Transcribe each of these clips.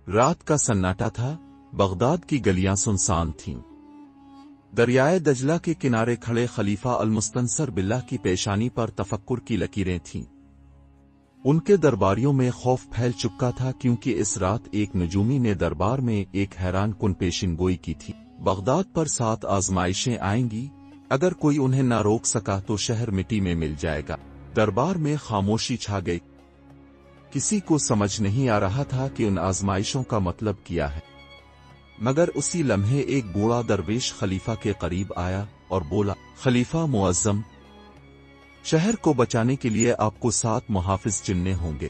رات کا سناٹا تھا، بغداد کی گلیاں سنسان تھیں۔ دریائے دجلہ کے کنارے کھڑے خلیفہ المستنصر باللہ کی پیشانی پر تفکر کی لکیریں تھیں۔ ان کے درباریوں میں خوف پھیل چکا تھا، کیونکہ اس رات ایک نجومی نے دربار میں ایک حیران کن پیشن گوئی کی تھی۔ بغداد پر 7 آزمائشیں آئیں گی، اگر کوئی انہیں نہ روک سکا تو شہر مٹی میں مل جائے گا۔ دربار میں خاموشی چھا گئی، کسی کو سمجھ نہیں آ رہا تھا کہ ان آزمائشوں کا مطلب کیا ہے۔ مگر اسی لمحے ایک بوڑھا درویش خلیفہ کے قریب آیا اور بولا، خلیفہ معظم، شہر کو بچانے کے لیے آپ کو 7 محافظ چننے ہوں گے،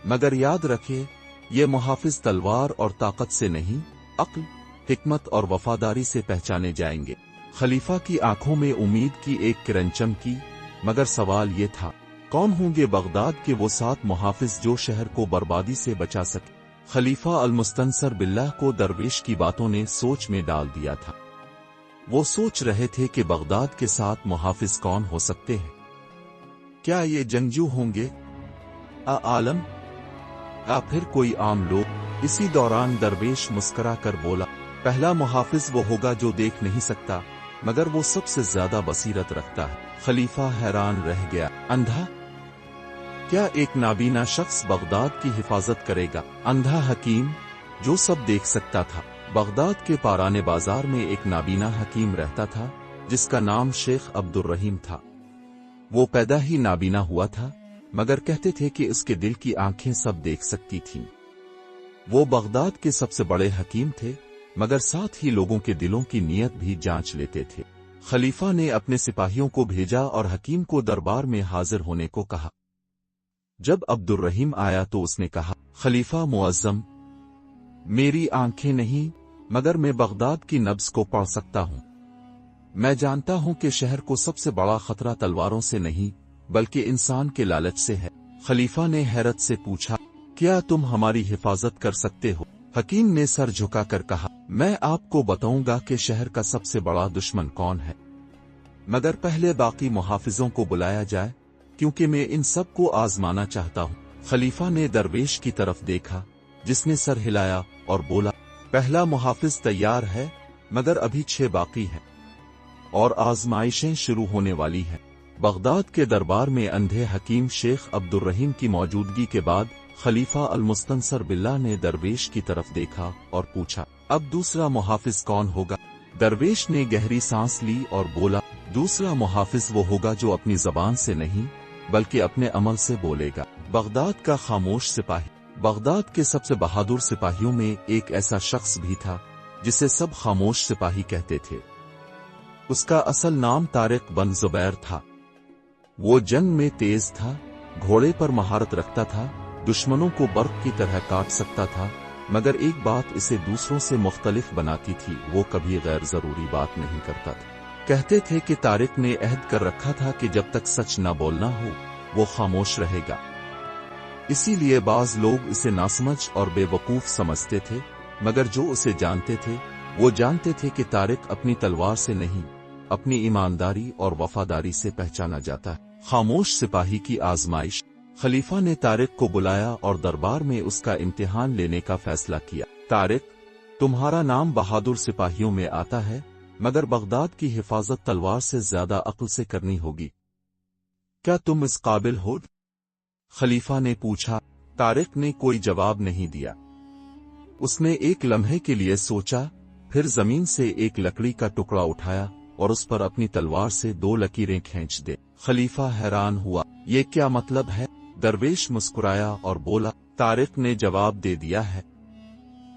مگر یاد رکھیں یہ محافظ تلوار اور طاقت سے نہیں، عقل، حکمت اور وفاداری سے پہچانے جائیں گے۔ خلیفہ کی آنکھوں میں امید کی ایک کرن چمکی، مگر سوال یہ تھا، کون ہوں گے بغداد کے وہ 7 محافظ جو شہر کو بربادی سے بچا سکے؟ خلیفہ المستنصر باللہ کو درویش کی باتوں نے سوچ میں ڈال دیا تھا۔ وہ سوچ رہے تھے کہ بغداد کے 7 محافظ کون ہو سکتے ہیں؟ کیا یہ جنگجو ہوں گے، عالم، یا پھر کوئی عام لوگ؟ اسی دوران درویش مسکرا کر بولا، پہلا محافظ وہ ہوگا جو دیکھ نہیں سکتا، مگر وہ سب سے زیادہ بصیرت رکھتا ہے۔ خلیفہ حیران رہ گیا، اندھا؟ کیا ایک نابینا شخص بغداد کی حفاظت کرے گا؟ اندھا حکیم جو سب دیکھ سکتا تھا۔ بغداد کے پارانے بازار میں ایک نابینا حکیم رہتا تھا جس کا نام شیخ عبد الرحیم تھا۔ وہ پیدا ہی نابینا ہوا تھا، مگر کہتے تھے کہ اس کے دل کی آنکھیں سب دیکھ سکتی تھیں۔ وہ بغداد کے سب سے بڑے حکیم تھے، مگر ساتھ ہی لوگوں کے دلوں کی نیت بھی جانچ لیتے تھے۔ خلیفہ نے اپنے سپاہیوں کو بھیجا اور حکیم کو دربار میں حاضر ہونے کو کہا۔ جب عبد الرحیم آیا تو اس نے کہا، خلیفہ معظم، میری آنکھیں نہیں، مگر میں بغداد کی نبض کو پڑھ سکتا ہوں۔ میں جانتا ہوں کہ شہر کو سب سے بڑا خطرہ تلواروں سے نہیں بلکہ انسان کے لالچ سے ہے۔ خلیفہ نے حیرت سے پوچھا، کیا تم ہماری حفاظت کر سکتے ہو؟ حکیم نے سر جھکا کر کہا، میں آپ کو بتاؤں گا کہ شہر کا سب سے بڑا دشمن کون ہے، مگر پہلے باقی محافظوں کو بلایا جائے، کیونکہ میں ان سب کو آزمانا چاہتا ہوں۔ خلیفہ نے درویش کی طرف دیکھا جس نے سر ہلایا اور بولا، پہلا محافظ تیار ہے، مگر ابھی 6 باقی ہیں اور آزمائشیں شروع ہونے والی ہیں۔ بغداد کے دربار میں اندھے حکیم شیخ عبد الرحیم کی موجودگی کے بعد خلیفہ المستنصر باللہ نے درویش کی طرف دیکھا اور پوچھا، اب دوسرا محافظ کون ہوگا؟ درویش نے گہری سانس لی اور بولا، دوسرا محافظ وہ ہوگا جو اپنی زبان سے نہیں بلکہ اپنے عمل سے بولے گا۔ بغداد کا خاموش سپاہی۔ بغداد کے سب سے بہادر سپاہیوں میں ایک ایسا شخص بھی تھا جسے سب خاموش سپاہی کہتے تھے۔ اس کا اصل نام طارق بن زبیر تھا۔ وہ جنگ میں تیز تھا، گھوڑے پر مہارت رکھتا تھا، دشمنوں کو برق کی طرح کاٹ سکتا تھا، مگر ایک بات اسے دوسروں سے مختلف بناتی تھی، وہ کبھی غیر ضروری بات نہیں کرتا تھا۔ کہتے تھے کہ طارق نے عہد کر رکھا تھا کہ جب تک سچ نہ بولنا ہو وہ خاموش رہے گا۔ اسی لیے بعض لوگ اسے ناسمجھ اور بے وقوف سمجھتے تھے، مگر جو اسے جانتے تھے وہ جانتے تھے کہ طارق اپنی تلوار سے نہیں، اپنی ایمانداری اور وفاداری سے پہچانا جاتا ہے۔ خاموش سپاہی کی آزمائش۔ خلیفہ نے طارق کو بلایا اور دربار میں اس کا امتحان لینے کا فیصلہ کیا۔ طارق، تمہارا نام بہادر سپاہیوں میں آتا ہے، مگر بغداد کی حفاظت تلوار سے زیادہ عقل سے کرنی ہوگی۔ کیا تم اس قابل ہو؟ خلیفہ نے پوچھا۔ طارق نے کوئی جواب نہیں دیا۔ اس نے ایک لمحے کے لیے سوچا، پھر زمین سے ایک لکڑی کا ٹکڑا اٹھایا اور اس پر اپنی تلوار سے 2 لکیریں کھینچ دے۔ خلیفہ حیران ہوا، یہ کیا مطلب ہے؟ درویش مسکرایا اور بولا، طارق نے جواب دے دیا ہے۔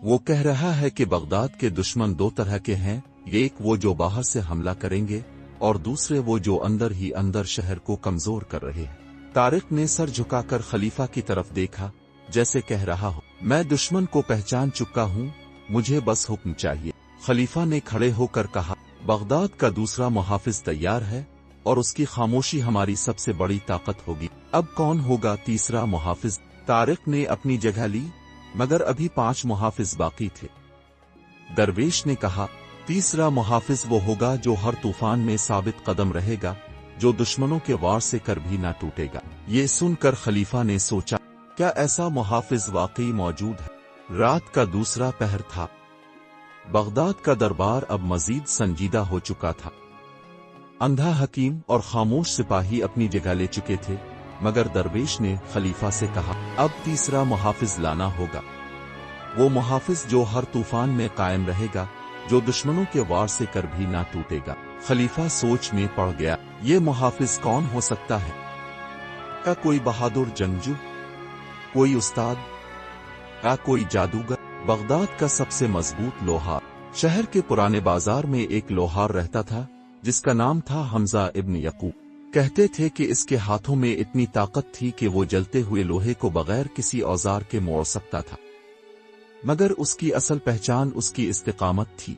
وہ کہہ رہا ہے کہ بغداد کے دشمن 2 طرح کے ہیں، ایک وہ جو باہر سے حملہ کریں گے اور دوسرے وہ جو اندر ہی اندر شہر کو کمزور کر رہے ہیں۔ طارق نے سر جھکا کر خلیفہ کی طرف دیکھا، جیسے کہہ رہا ہو، میں دشمن کو پہچان چکا ہوں، مجھے بس حکم چاہیے۔ خلیفہ نے کھڑے ہو کر کہا، بغداد کا دوسرا محافظ تیار ہے اور اس کی خاموشی ہماری سب سے بڑی طاقت ہوگی۔ اب کون ہوگا تیسرا محافظ؟ طارق نے اپنی جگہ لی، مگر ابھی 5 محافظ باقی تھے۔ درویش نے کہا، تیسرا محافظ وہ ہوگا جو ہر طوفان میں ثابت قدم رہے گا، جو دشمنوں کے وار سے کر بھی نہ ٹوٹے گا۔ یہ سن کر خلیفہ نے سوچا، کیا ایسا محافظ واقعی موجود ہے؟ رات کا دوسرا پہر تھا۔ بغداد کا دربار اب مزید سنجیدہ ہو چکا تھا۔ اندھا حکیم اور خاموش سپاہی اپنی جگہ لے چکے تھے، مگر درویش نے خلیفہ سے کہا، اب تیسرا محافظ لانا ہوگا، وہ محافظ جو ہر طوفان میں قائم رہے گا، جو دشمنوں کے وار سے کر بھی نہ ٹوٹے گا۔ خلیفہ سوچ میں پڑ گیا، یہ محافظ کون ہو سکتا ہے؟ کیا کوئی بہادر جنگجو، کوئی استاد، کیا کوئی جادوگر؟ بغداد کا سب سے مضبوط لوہار۔ شہر کے پرانے بازار میں ایک لوہار رہتا تھا جس کا نام تھا حمزہ ابن یعقوب۔ کہتے تھے کہ اس کے ہاتھوں میں اتنی طاقت تھی کہ وہ جلتے ہوئے لوہے کو بغیر کسی اوزار کے موڑ سکتا تھا، مگر اس کی اصل پہچان اس کی استقامت تھی۔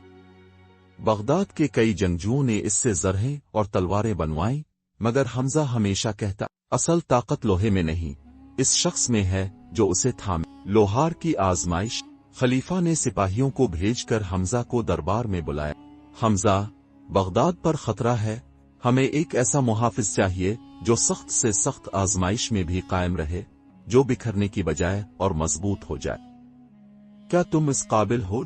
بغداد کے کئی جنگجوؤں نے اس سے زرہیں اور تلواریں بنوائیں، مگر حمزہ ہمیشہ کہتا، اصل طاقت لوہے میں نہیں، اس شخص میں ہے جو اسے تھامے۔ لوہار کی آزمائش۔ خلیفہ نے سپاہیوں کو بھیج کر حمزہ کو دربار میں بلایا۔ حمزہ، بغداد پر خطرہ ہے، ہمیں ایک ایسا محافظ چاہیے جو سخت سے سخت آزمائش میں بھی قائم رہے، جو بکھرنے کی بجائے اور مضبوط ہو جائے۔ کیا تم اس قابل ہو؟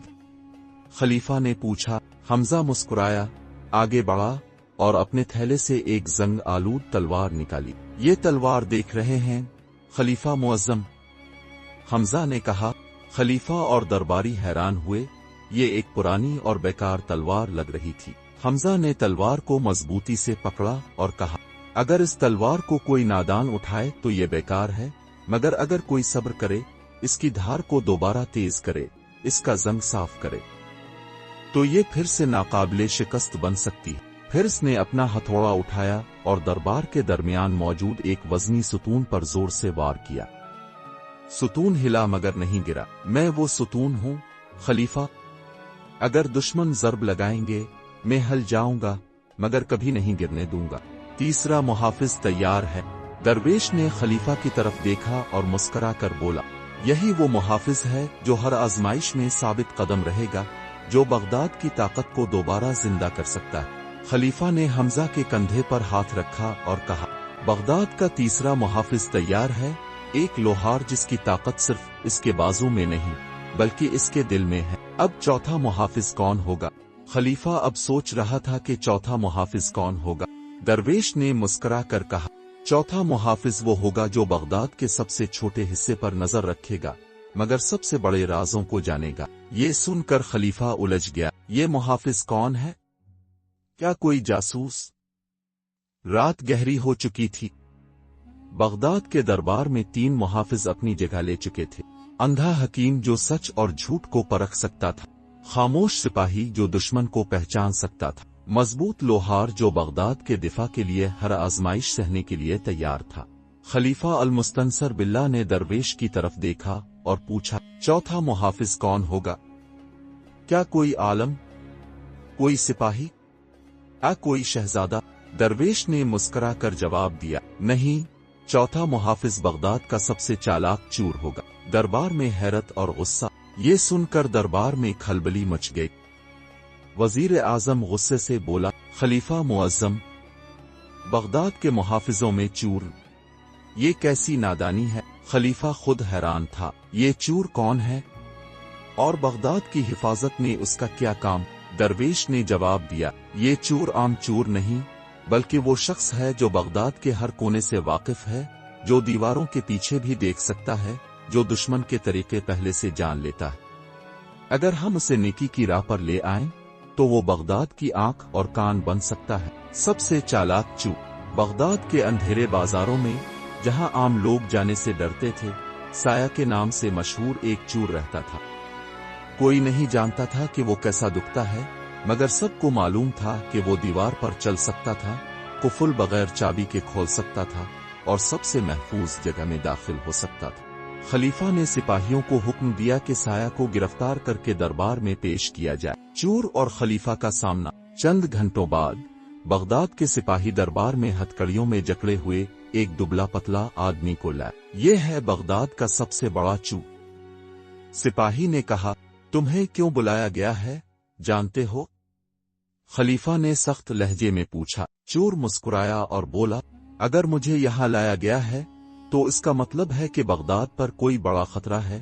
خلیفہ نے پوچھا۔ حمزہ مسکرایا، آگے بڑھا اور اپنے تھیلے سے ایک زنگ آلود تلوار نکالی۔ یہ تلوار دیکھ رہے ہیں خلیفہ معظم؟ حمزہ نے کہا۔ خلیفہ اور درباری حیران ہوئے، یہ ایک پرانی اور بیکار تلوار لگ رہی تھی۔ حمزہ نے تلوار کو مضبوطی سے پکڑا اور کہا، اگر اس تلوار کو کوئی نادان اٹھائے تو یہ بیکار ہے، مگر اگر کوئی صبر کرے، اس کی دھار کو دوبارہ تیز کرے، اس کا زنگ صاف کرے، تو یہ پھر سے ناقابل شکست بن سکتی ہے۔ پھر اس نے اپنا ہتھوڑا اٹھایا اور دربار کے درمیان موجود ایک وزنی ستون پر زور سے وار کیا۔ ستون ہلا مگر نہیں گرا۔ میں وہ ستون ہوں خلیفہ، اگر دشمن ضرب لگائیں گے میں ہل جاؤں گا، مگر کبھی نہیں گرنے دوں گا۔ تیسرا محافظ تیار ہے۔ درویش نے خلیفہ کی طرف دیکھا اور مسکرا کر بولا، یہی وہ محافظ ہے جو ہر آزمائش میں ثابت قدم رہے گا، جو بغداد کی طاقت کو دوبارہ زندہ کر سکتا ہے۔ خلیفہ نے حمزہ کے کندھے پر ہاتھ رکھا اور کہا، بغداد کا تیسرا محافظ تیار ہے، ایک لوہار جس کی طاقت صرف اس کے بازو میں نہیں بلکہ اس کے دل میں ہے۔ اب چوتھا محافظ کون ہوگا؟ خلیفہ اب سوچ رہا تھا کہ چوتھا محافظ کون ہوگا۔ درویش نے مسکرا کر کہا، چوتھا محافظ وہ ہوگا جو بغداد کے سب سے چھوٹے حصے پر نظر رکھے گا، مگر سب سے بڑے رازوں کو جانے گا۔ یہ سن کر خلیفہ الجھ گیا، یہ محافظ کون ہے؟ کیا کوئی جاسوس؟ رات گہری ہو چکی تھی۔ بغداد کے دربار میں 3 محافظ اپنی جگہ لے چکے تھے۔ اندھا حکیم جو سچ اور جھوٹ کو پرکھ سکتا تھا، خاموش سپاہی جو دشمن کو پہچان سکتا تھا، مضبوط لوہار جو بغداد کے دفاع کے لیے ہر آزمائش سہنے کے لیے تیار تھا۔ خلیفہ المستنصر باللہ نے درویش کی طرف دیکھا اور پوچھا، چوتھا محافظ کون ہوگا؟ کیا کوئی عالم، کوئی سپاہی، کیا کوئی شہزادہ؟ درویش نے مسکرا کر جواب دیا، نہیں، چوتھا محافظ بغداد کا سب سے چالاک چور ہوگا۔ دربار میں حیرت اور غصہ۔ یہ سن کر دربار میں کھلبلی مچ گئی۔ وزیر اعظم غصے سے بولا، خلیفہ معظم، بغداد کے محافظوں میں چور، یہ کیسی نادانی ہے؟ خلیفہ خود حیران تھا، یہ چور کون ہے اور بغداد کی حفاظت میں اس کا کیا کام؟ درویش نے جواب دیا، یہ چور عام چور نہیں بلکہ وہ شخص ہے جو بغداد کے ہر کونے سے واقف ہے، جو دیواروں کے پیچھے بھی دیکھ سکتا ہے، جو دشمن کے طریقے پہلے سے جان لیتا ہے۔ اگر ہم اسے نیکی کی راہ پر لے آئیں تو وہ بغداد کی آنکھ اور کان بن سکتا ہے۔ سب سے چالاک چور۔ بغداد کے اندھیرے بازاروں میں جہاں عام لوگ جانے سے ڈرتے تھے، سایہ کے نام سے مشہور ایک چور رہتا تھا۔ کوئی نہیں جانتا تھا کہ وہ کیسا دکھتا ہے، مگر سب کو معلوم تھا کہ وہ دیوار پر چل سکتا تھا، قفل بغیر چابی کے کھول سکتا تھا اور سب سے محفوظ جگہ میں داخل ہو سکتا تھا۔ خلیفہ نے سپاہیوں کو حکم دیا کہ سایہ کو گرفتار کر کے دربار میں پیش کیا جائے۔ چور اور خلیفہ کا سامنا۔ چند گھنٹوں بعد بغداد کے سپاہی دربار میں ہتکڑیوں میں جکڑے ہوئے ایک دبلا پتلا آدمی کو لائے۔ یہ ہے بغداد کا سب سے بڑا چور۔ سپاہی نے کہا، تمہیں کیوں بلایا گیا ہے، جانتے ہو؟ خلیفہ نے سخت لہجے میں پوچھا۔ چور مسکرایا اور بولا، اگر مجھے یہاں لایا گیا ہے تو اس کا مطلب ہے کہ بغداد پر کوئی بڑا خطرہ ہے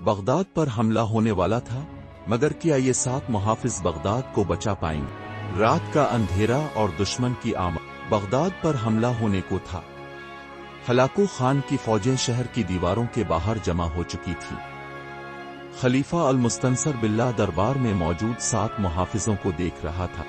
بغداد پر حملہ ہونے والا تھا، مگر کیا یہ 7 محافظ بغداد کو بچا پائیں گے؟ رات کا اندھیرا اور دشمن کی آمد۔ بغداد پر حملہ ہونے کو تھا۔ ہلاکو خان کی فوجیں شہر کی دیواروں کے باہر جمع ہو چکی تھی۔ خلیفہ المستنصر باللہ دربار میں موجود 7 محافظوں کو دیکھ رہا تھا۔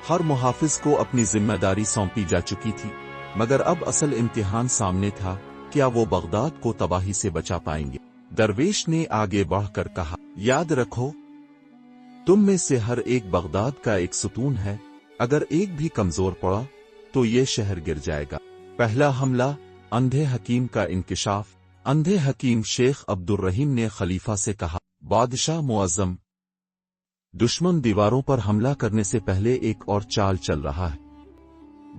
ہر محافظ کو اپنی ذمہ داری سونپی جا چکی تھی، مگر اب اصل امتحان سامنے تھا، کیا وہ بغداد کو تباہی سے بچا پائیں گے؟ درویش نے آگے بڑھ کر کہا، یاد رکھو، تم میں سے ہر ایک بغداد کا ایک ستون ہے، اگر ایک بھی کمزور پڑا تو یہ شہر گر جائے گا۔ پہلا حملہ، اندھے حکیم کا انکشاف۔ اندھے حکیم شیخ عبد الرحیم نے خلیفہ سے کہا، بادشاہ معظم، دشمن دیواروں پر حملہ کرنے سے پہلے ایک اور چال چل رہا ہے۔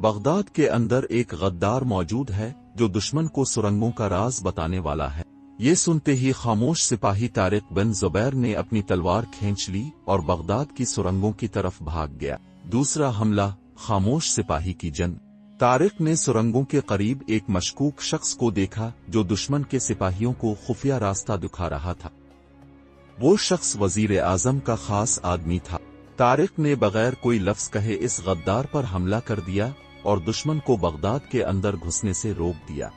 بغداد کے اندر ایک غدار موجود ہے جو دشمن کو سرنگوں کا راز بتانے والا ہے۔ یہ سنتے ہی خاموش سپاہی طارق بن زبیر نے اپنی تلوار کھینچ لی اور بغداد کی سرنگوں کی طرف بھاگ گیا۔ دوسرا حملہ، خاموش سپاہی کی جنگ۔ طارق نے سرنگوں کے قریب ایک مشکوک شخص کو دیکھا جو دشمن کے سپاہیوں کو خفیہ راستہ دکھا رہا تھا۔ وہ شخص وزیر اعظم کا خاص آدمی تھا۔ طارق نے بغیر کوئی لفظ کہے اس غدار پر حملہ کر دیا اور دشمن کو بغداد کے اندر گھسنے سے روک دیا،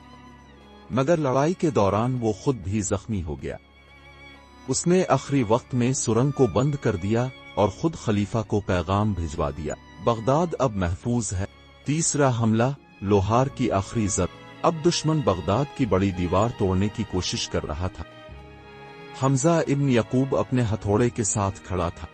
مگر لڑائی کے دوران وہ خود بھی زخمی ہو گیا۔ اس نے آخری وقت میں سرنگ کو بند کر دیا اور خود خلیفہ کو پیغام بھجوا دیا، بغداد اب محفوظ ہے۔ تیسرا حملہ، لوہار کی آخری ضرب۔ اب دشمن بغداد کی بڑی دیوار توڑنے کی کوشش کر رہا تھا۔ حمزہ ابن یعقوب اپنے ہتھوڑے کے ساتھ کھڑا تھا۔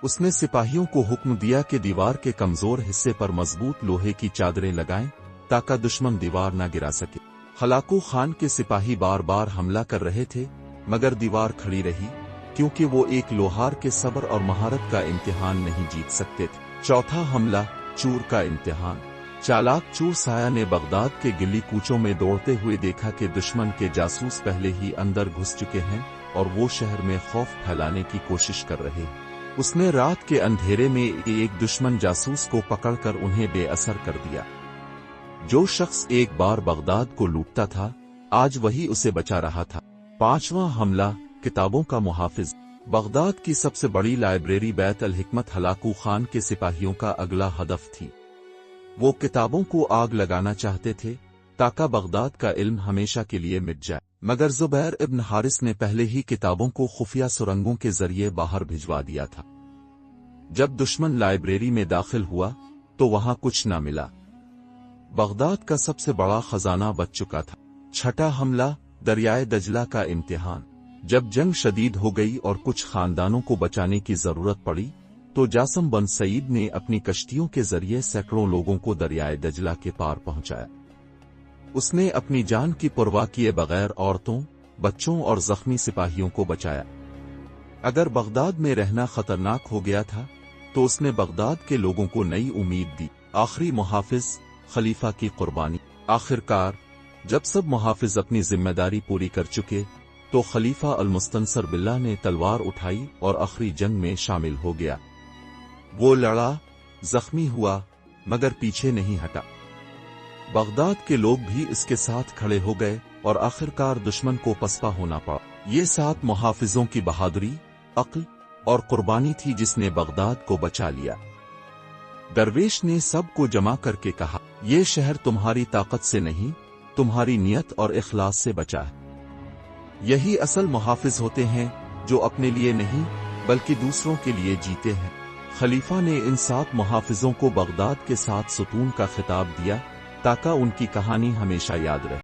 اس نے سپاہیوں کو حکم دیا کہ دیوار کے کمزور حصے پر مضبوط لوہے کی چادریں لگائیں تاکہ دشمن دیوار نہ گرا سکے۔ ہلاکو خان کے سپاہی بار بار حملہ کر رہے تھے، مگر دیوار کھڑی رہی، کیونکہ وہ ایک لوہار کے صبر اور مہارت کا امتحان نہیں جیت سکتے تھے۔ چوتھا حملہ، چور کا امتحان۔ چالاک چور سایہ نے بغداد کے گلی کوچوں میں دوڑتے ہوئے دیکھا کہ دشمن کے جاسوس پہلے ہی اندر گھس چکے ہیں اور وہ شہر میں خوف پھیلانے کی کوشش کر رہے ہیں۔ اس نے رات کے اندھیرے میں ایک دشمن جاسوس کو پکڑ کر انہیں بے اثر کر دیا۔ جو شخص ایک بار بغداد کو لوٹتا تھا، آج وہی اسے بچا رہا تھا۔ پانچواں حملہ، کتابوں کا محافظ۔ بغداد کی سب سے بڑی لائبریری بیت الحکمت ہلاکو خان کے سپاہیوں کا اگلا ہدف تھی۔ وہ کتابوں کو آگ لگانا چاہتے تھے تاکہ بغداد کا علم ہمیشہ کے لیے مٹ جائے، مگر زبیر ابن حارث نے پہلے ہی کتابوں کو خفیہ سرنگوں کے ذریعے باہر بھجوا دیا تھا۔ جب دشمن لائبریری میں داخل ہوا تو وہاں کچھ نہ ملا۔ بغداد کا سب سے بڑا خزانہ بچ چکا تھا۔ چھٹا حملہ، دریائے دجلہ کا امتحان۔ جب جنگ شدید ہو گئی اور کچھ خاندانوں کو بچانے کی ضرورت پڑی تو جاسم بن سعید نے اپنی کشتیوں کے ذریعے سینکڑوں لوگوں کو دریائے دجلہ کے پار پہنچایا۔ اس نے اپنی جان کی پرواہ کیے بغیر عورتوں، بچوں اور زخمی سپاہیوں کو بچایا۔ اگر بغداد میں رہنا خطرناک ہو گیا تھا تو اس نے بغداد کے لوگوں کو نئی امید دی۔ آخری محافظ، خلیفہ کی قربانی۔ آخرکار جب سب محافظ اپنی ذمہ داری پوری کر چکے تو خلیفہ المستنصر باللہ نے تلوار اٹھائی اور آخری جنگ میں شامل ہو گیا۔ وہ لڑا، زخمی ہوا، مگر پیچھے نہیں ہٹا۔ بغداد کے لوگ بھی اس کے ساتھ کھڑے ہو گئے اور آخرکار دشمن کو پسپا ہونا پڑا۔ یہ 7 محافظوں کی بہادری، عقل اور قربانی تھی جس نے بغداد کو بچا لیا۔ درویش نے سب کو جمع کر کے کہا، یہ شہر تمہاری طاقت سے نہیں، تمہاری نیت اور اخلاص سے بچا ہے۔ یہی اصل محافظ ہوتے ہیں جو اپنے لیے نہیں بلکہ دوسروں کے لیے جیتے ہیں۔ خلیفہ نے ان 7 محافظوں کو بغداد کے 7 ستون کا خطاب دیا تاکہ ان کی کہانی ہمیشہ یاد رہے۔